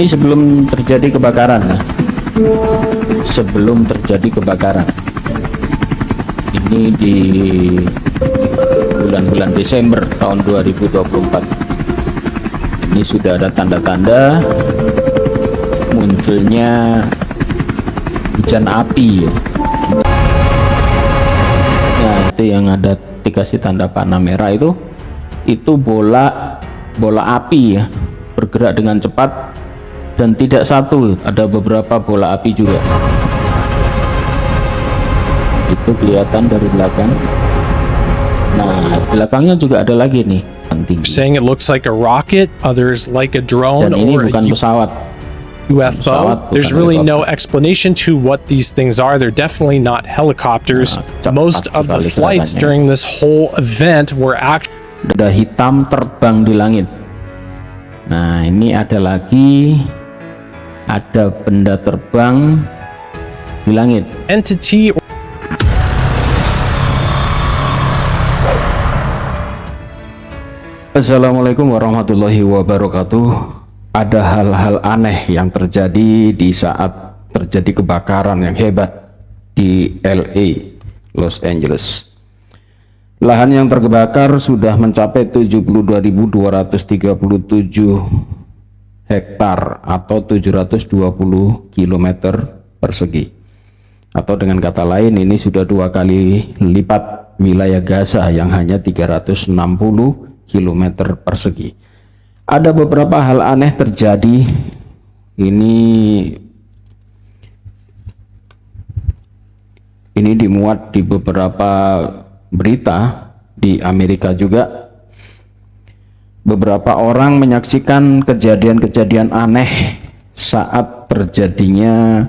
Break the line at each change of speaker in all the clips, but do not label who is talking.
Ini sebelum terjadi kebakaran ya. Sebelum terjadi kebakaran. Ini di bulan-bulan Desember tahun 2024. Ini sudah ada tanda-tanda munculnya hujan api ya. Nah, itu yang ada dikasih tanda panah merah itu bola api ya, bergerak dengan cepat dan tidak satu, ada beberapa bola api juga. Itu kelihatan dari belakang. Nah, belakangnya juga ada lagi nih.
Saying it looks like a rocket, others like a drone
Dan ini
or
bukan
a
pesawat.
UFO. There's really no explanation to what these things are. They're definitely not helicopters. Most of the flights during this whole event were actually
ada hitam terbang di langit. Nah, ini ada lagi, ada benda terbang di langit.
entity.
Assalamualaikum warahmatullahi wabarakatuh. Ada hal-hal aneh yang terjadi di saat terjadi kebakaran yang hebat di LA, Los Angeles. Lahan yang terbakar sudah mencapai 72.237 hektar atau 720 km persegi. Atau dengan kata lain, ini sudah 2 kali lipat wilayah Gaza yang hanya 360 km persegi. Ada beberapa hal aneh terjadi. Ini dimuat di beberapa berita di Amerika juga. Beberapa orang menyaksikan kejadian-kejadian aneh saat terjadinya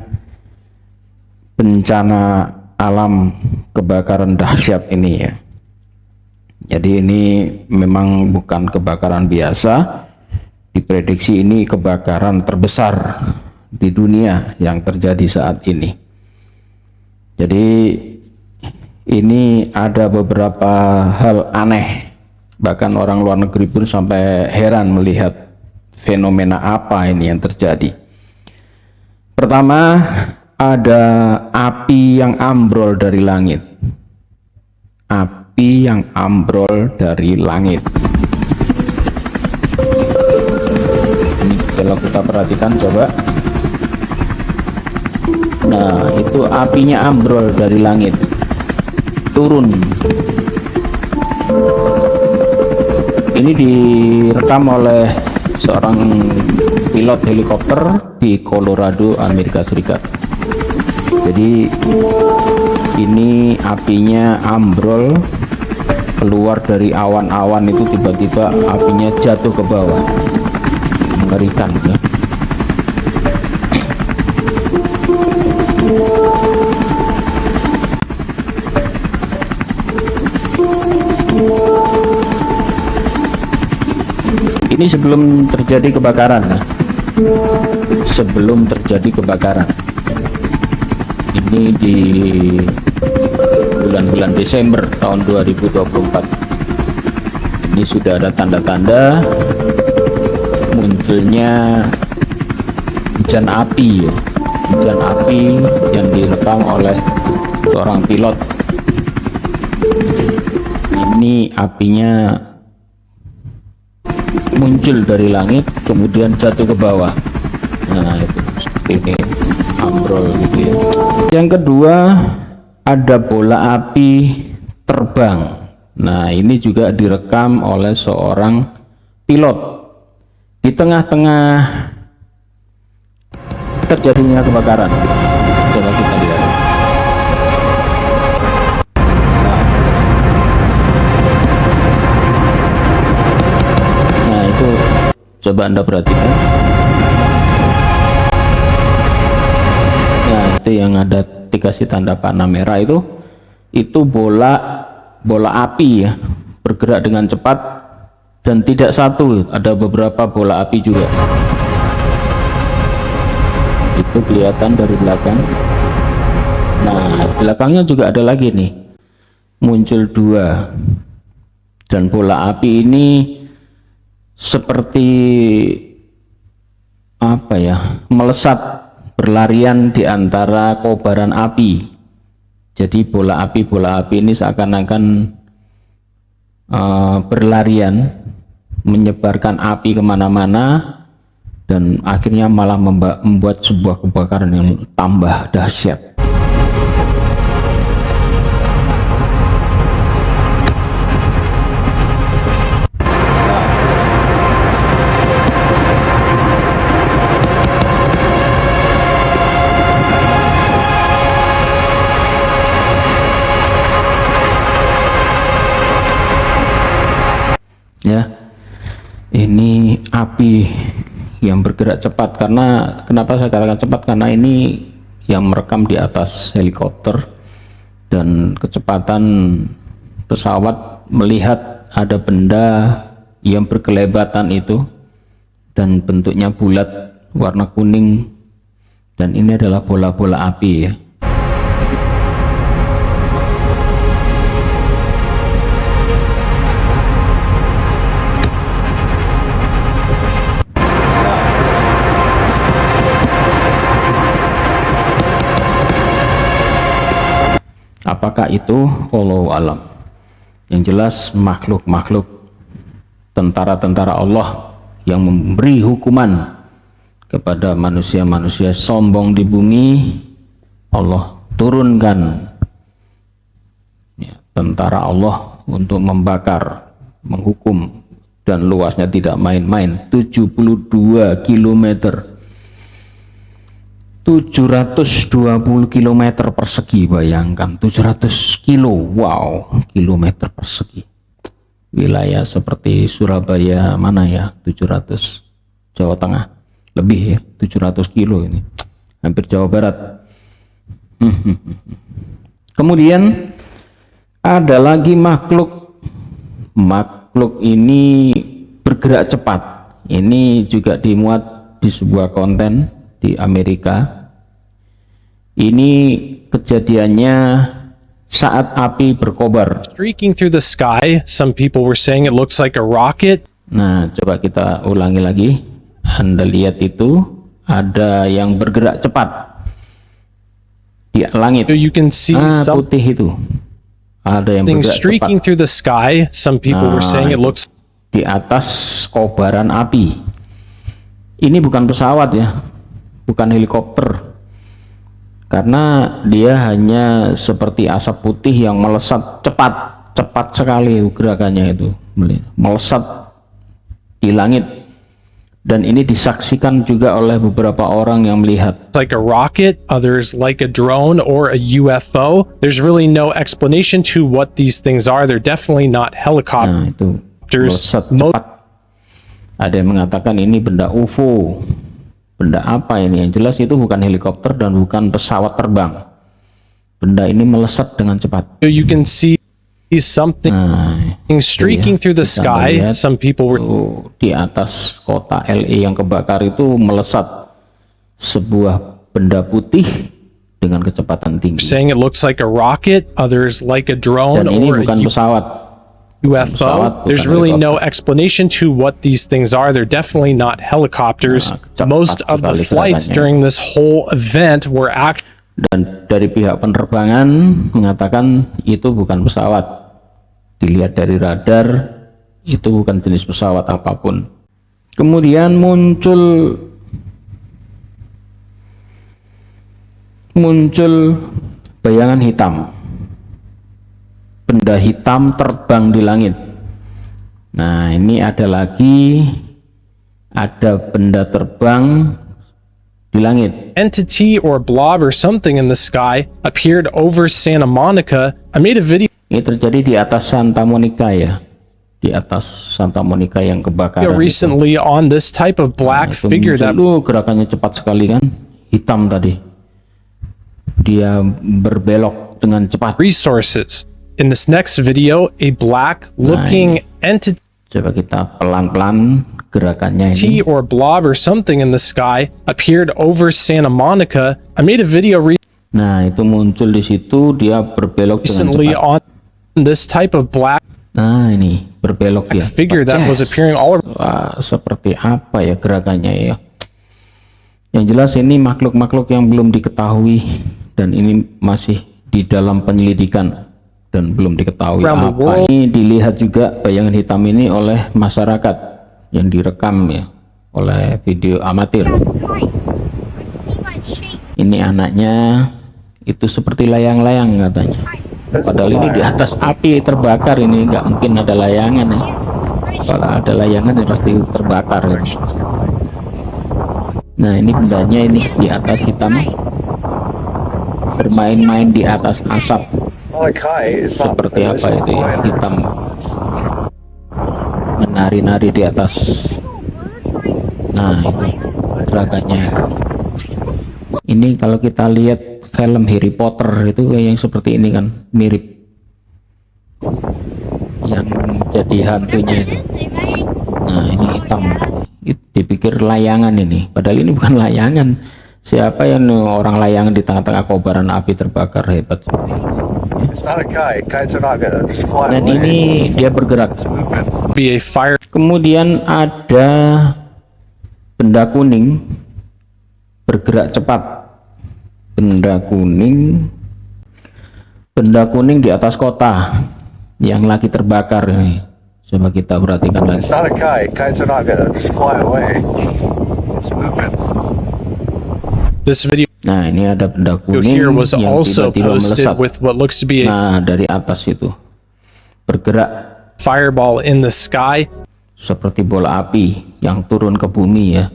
bencana alam kebakaran dahsyat ini ya. Jadi ini memang bukan kebakaran biasa. Diprediksi ini kebakaran terbesar di dunia yang terjadi saat ini. Jadi ini ada beberapa hal aneh, bahkan orang luar negeri pun sampai heran melihat fenomena apa ini yang terjadi. Pertama, ada api yang ambrol dari langit. Api yang ambrol dari langit. Ini kalau kita perhatikan coba. Nah, itu apinya ambrol dari langit, turun. Ini direkam oleh seorang pilot helikopter di Colorado, Amerika Serikat. Jadi ini apinya ambrol, keluar dari awan-awan, itu tiba-tiba apinya jatuh ke bawah. Mengerikan ya. Ini sebelum terjadi kebakaran ya. Sebelum terjadi kebakaran. Ini di bulan-bulan Desember tahun 2024. Ini sudah ada tanda-tanda munculnya hujan api ya. Hujan api yang direkam oleh seorang pilot. Ini apinya muncul dari langit kemudian jatuh ke bawah. Nah, itu seperti ini, ambrol gitu ya. Yang kedua, ada bola api terbang. Nah, ini juga direkam oleh seorang pilot di tengah-tengah terjadinya kebakaran. Coba kita lihat. Nah, itu coba Anda perhatikan. Nah, itu yang ada dikasih tanda panah merah itu bola api ya, bergerak dengan cepat dan tidak satu, ada beberapa bola api juga. Itu kelihatan dari belakang. Nah, belakangnya juga ada lagi nih, muncul 2, dan bola api ini seperti apa ya, melesat berlarian di antara kobaran api. Jadi bola api ini seakan-akan berlarian menyebarkan api kemana-mana, dan akhirnya malah membuat sebuah kebakaran yang tambah dahsyat. Ya, ini api yang bergerak cepat. Karena kenapa saya katakan cepat, karena ini yang merekam di atas helikopter, dan kecepatan pesawat melihat ada benda yang berkelebatan itu, dan bentuknya bulat warna kuning, dan ini adalah bola-bola api ya. Apakah itu? Wallahu alam. Yang jelas makhluk-makhluk, tentara-tentara Allah yang memberi hukuman kepada manusia-manusia sombong di bumi. Allah turunkan ya, tentara Allah untuk membakar, menghukum, dan luasnya tidak main-main, 72 km. 720 km persegi, bayangkan 700 kilo, wow, kilometer persegi. Wilayah seperti Surabaya mana ya, 700, Jawa Tengah lebih ya, 700 kilo ini, hampir Jawa Barat. Kemudian ada lagi makhluk ini bergerak cepat. Ini juga dimuat di sebuah konten di Amerika. Ini kejadiannya saat api berkobar.
Streaking through the sky, some people were saying it looks like a rocket.
Nah, coba kita ulangi lagi. Anda lihat itu ada yang bergerak cepat di langit.
So you can see
putih itu. Ada yang
something
bergerak
streaking
cepat
through the sky. Some people were saying it looks
di atas kobaran api. Ini bukan pesawat ya, bukan helikopter, karena dia hanya seperti asap putih yang melesat cepat sekali gerakannya itu, melesat di langit. Dan ini disaksikan juga oleh beberapa orang yang melihat.
like a rocket, others like a drone or a UFO. There's really no explanation to what these things are. They're definitely not helicopters.
Nah, itu melesat cepat. Ada yang mengatakan ini benda UFO. Benda apa ini? Yang jelas itu bukan helikopter dan bukan pesawat terbang. Benda ini melesat dengan cepat.
So you can see something streaking through the sky. Some people were
di atas kota LA yang kebakar itu melesat sebuah benda putih dengan kecepatan tinggi.
saying it looks like a rocket, others like a drone
Dan ini
or
bukan
a
pesawat.
UFO. There's really no explanation to what these things are. They're definitely not helicopters. Most of the flights during this whole event were actually.
Dan dari pihak penerbangan mengatakan itu bukan pesawat. Dilihat dari radar, itu bukan jenis pesawat apapun. Kemudian muncul bayangan hitam. Benda hitam terbang di langit. Nah, ini ada benda terbang di langit.
Entity or blob or something in the sky appeared over Santa Monica. I made a video
Ini terjadi di atas Santa Monica ya, di atas Santa Monica yang kebakaran
recently on this type of black figure that
gerakannya cepat sekali kan, hitam tadi, dia berbelok dengan cepat.
resources. In this next video, a black looking entity
Coba kita pelan-pelan gerakannya ini.
or blob or something in the sky appeared over Santa Monica. I made a video
Nah, itu muncul di situ, dia berbelok dengan
recently
cepat.
on this type of black
Nah, ini berbelok dia.
figure that was
Yes.
appearing all over.
Wah, seperti apa ya gerakannya ya? Yang jelas ini makhluk-makhluk yang belum diketahui dan ini masih di dalam penyelidikan dan belum diketahui apa. Ini dilihat juga bayangan hitam ini oleh masyarakat yang direkam ya oleh video amatir. Ini anaknya itu seperti layang-layang katanya. Padahal ini di atas api terbakar, ini nggak mungkin ada layangan ya. Kalau ada layangan ya pasti terbakar ya. Nah ini bendanya ini di atas hitam bermain-main di atas asap seperti apa itu ya, hitam menari-nari di atas. Nah itu gerakannya. Ini kalau kita lihat film Harry Potter itu yang seperti ini kan, mirip yang jadi hantunya itu. Nah ini hitam, dipikir layangan ini, padahal ini bukan layangan. Siapa yang orang layangan di tengah-tengah kobaran api terbakar hebat seperti ini ya. Dan ini dia bergerak. Kemudian ada benda kuning bergerak cepat. Benda kuning di atas kota yang lagi terbakar ini. Coba kita perhatikan lagi. Nah ini ada benda kuning yang tiba-tiba melesat. Nah dari atas itu bergerak
fireball in the sky,
seperti bola api yang turun ke bumi ya.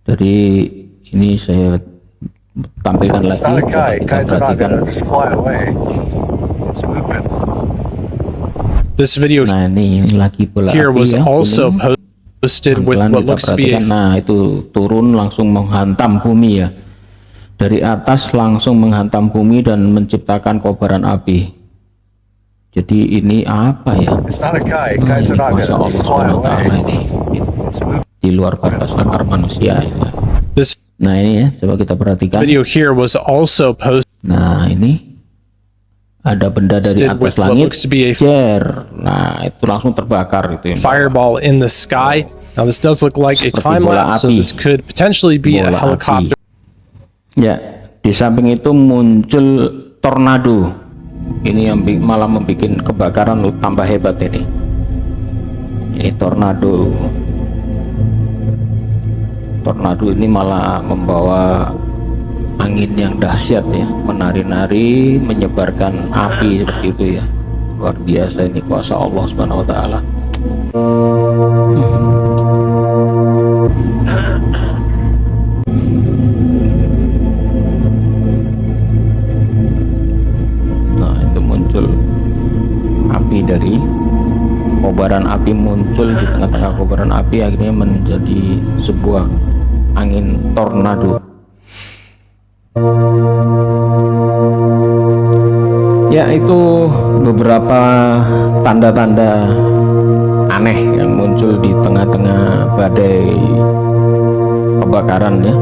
Jadi ini saya tampilkan lagi, kita perhatikan.
This video
nah ini lagi bola
here
api
was
ya,
also posted with what looks to be
nah itu turun langsung menghantam bumi ya, dari atas langsung menghantam bumi dan menciptakan kobaran api. Jadi ini apa ya, ini Masya Allah SWT ini di luar batas akar manusia ya. Nah ini ya, coba kita perhatikan.
Video here was also posted.
Nah ini ada benda dari atas langit, nah itu langsung terbakar itu.
Fireball in the sky. Now this does look like a time lapse, so this could potentially be a helicopter.
Ya, di samping itu muncul tornado. Ini yang malah membuat kebakaran tambah hebat ini. Ini tornado. Tornado ini malah membawa angin yang dahsyat ya, menari-nari, menyebarkan api seperti itu ya. Luar biasa ini kuasa Allah Subhanahu wa taala. Nah, itu muncul api dari kobaran api, muncul di tengah-tengah kobaran api akhirnya menjadi sebuah angin tornado. Ya itu beberapa tanda-tanda aneh yang muncul di tengah-tengah badai kebakaran ya.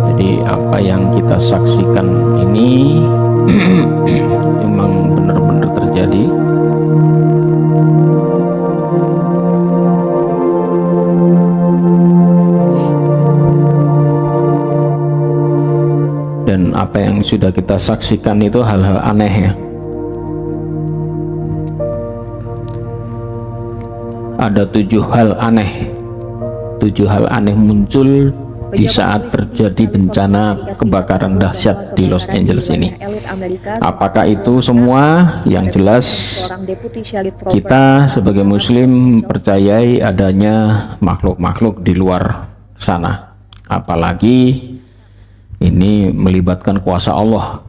Jadi apa yang kita saksikan ini memang benar-benar terjadi. Dan apa yang sudah kita saksikan itu hal-hal aneh ya. Ada 7 hal aneh. 7 hal aneh muncul di saat terjadi bencana kebakaran dahsyat di Los Angeles ini. Apakah itu semua? Yang jelas kita sebagai muslim percayai adanya makhluk-makhluk di luar sana. Apalagi ini melibatkan kuasa Allah.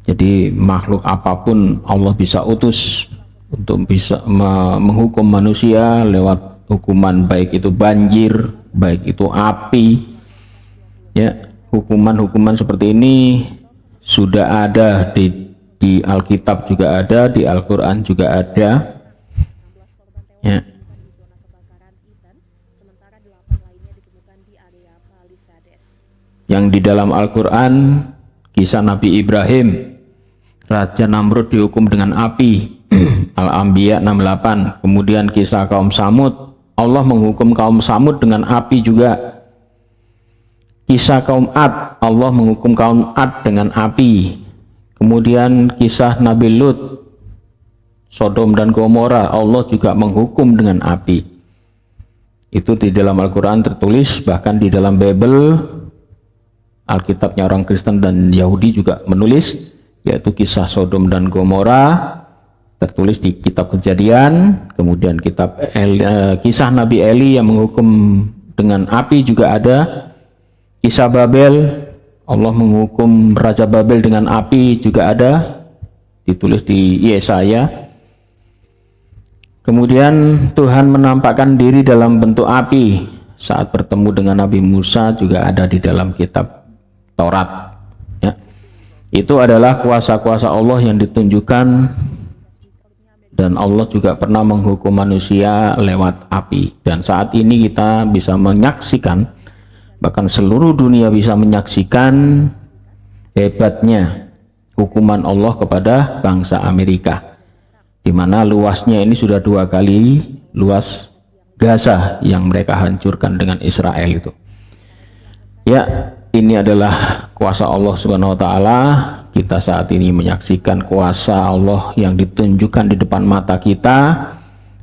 Jadi makhluk apapun Allah bisa utus untuk bisa menghukum manusia lewat hukuman, baik itu banjir, baik itu api ya. Hukuman-hukuman seperti ini sudah ada di Alkitab, juga ada di Al-Quran, juga ada ya. Yang di dalam Al-Quran kisah Nabi Ibrahim, Raja Namrud dihukum dengan api, Al-Anbiya 68. Kemudian kisah kaum Samud Allah menghukum kaum Samud dengan api juga. Kisah kaum Ad, Allah menghukum kaum Ad dengan api. Kemudian kisah Nabi Lut, Sodom dan Gomora, Allah juga menghukum dengan api. Itu di dalam Al-Quran tertulis, bahkan di dalam Bible, Alkitabnya orang Kristen dan Yahudi juga menulis, yaitu kisah Sodom dan Gomora, tertulis di kitab Kejadian. Kemudian kisah Nabi Eli yang menghukum dengan api juga ada. Kisah Babel, Allah menghukum Raja Babel dengan api juga ada, ditulis di Yesaya. Kemudian Tuhan menampakkan diri dalam bentuk api saat bertemu dengan Nabi Musa, juga ada di dalam kitab Taurat. Ya. Itu adalah kuasa-kuasa Allah yang ditunjukkan, dan Allah juga pernah menghukum manusia lewat api. Dan saat ini kita bisa menyaksikan, bahkan seluruh dunia bisa menyaksikan hebatnya hukuman Allah kepada bangsa Amerika, di mana luasnya ini sudah 2 kali luas Gaza yang mereka hancurkan dengan Israel itu. Ya, ini adalah kuasa Allah Subhanahu wa taala. Kita saat ini menyaksikan kuasa Allah yang ditunjukkan di depan mata kita,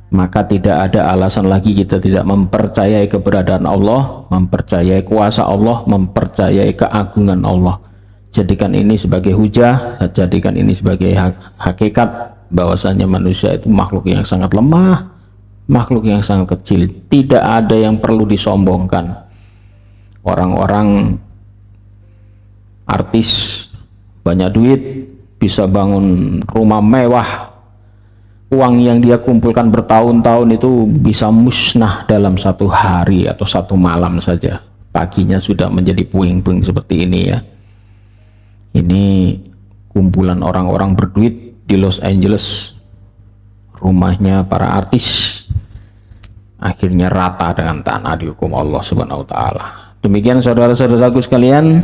maka tidak ada alasan lagi kita tidak mempercayai keberadaan Allah, mempercayai kuasa Allah, mempercayai keagungan Allah. Jadikan ini sebagai hujah, jadikan ini sebagai hakikat bahwasanya manusia itu makhluk yang sangat lemah, makhluk yang sangat kecil. Tidak ada yang perlu disombongkan. Orang-orang artis banyak duit, bisa bangun rumah mewah, uang yang dia kumpulkan bertahun-tahun itu bisa musnah dalam 1 hari atau 1 malam saja. Paginya sudah menjadi puing-puing seperti ini ya. Ini kumpulan orang-orang berduit di Los Angeles, rumahnya para artis, akhirnya rata dengan tanah dihukum Allah Subhanahu wa taala. Demikian saudara-saudaraku sekalian,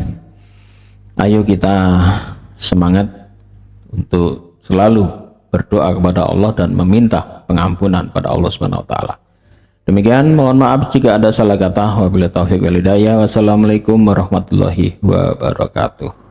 ayo kita semangat untuk selalu berdoa kepada Allah dan meminta pengampunan pada Allah Subhanahu wa taala. Demikian, mohon maaf jika ada salah kata. Wabillahi taufiq wal hidayah. Wassalamualaikum warahmatullahi wabarakatuh.